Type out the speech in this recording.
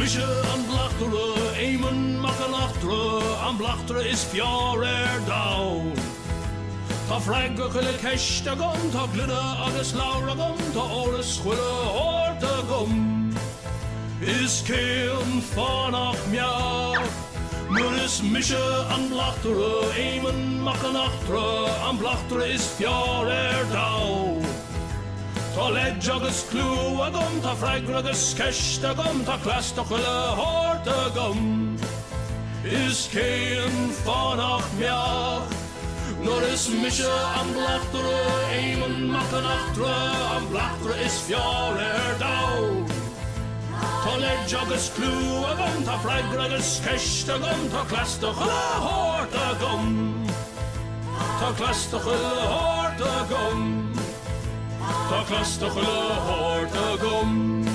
mise an Bleachtaire Éamon Mac An Eachtra an Bleachtaire is fearr down. Tá freagra chuile cheist agam, tá gloine agus leabhar agam, tá iolas chuile shórt agam. Is céim fáth nach mbeadh. Nuair is mise an Bleachtaire Éamon Mac An Eachtra an Bleachtaire is fearr down. Tá leid agus cliú agam, tá freagra agus ceist agam, tá cleas tá chuile shórt agam. Is céim fáth nach mbeadh. Nuair is mise an Bleachtaire Éamon Mac An Eachtra an Bleachtaire is fearr down. Tá leid agus cliú agam, tá freagra agus ceist agam, tá cleas tá chuile shórt agam. Tá cleas tá chuile shórt agam. Tá cleas tá chuile shórt agam.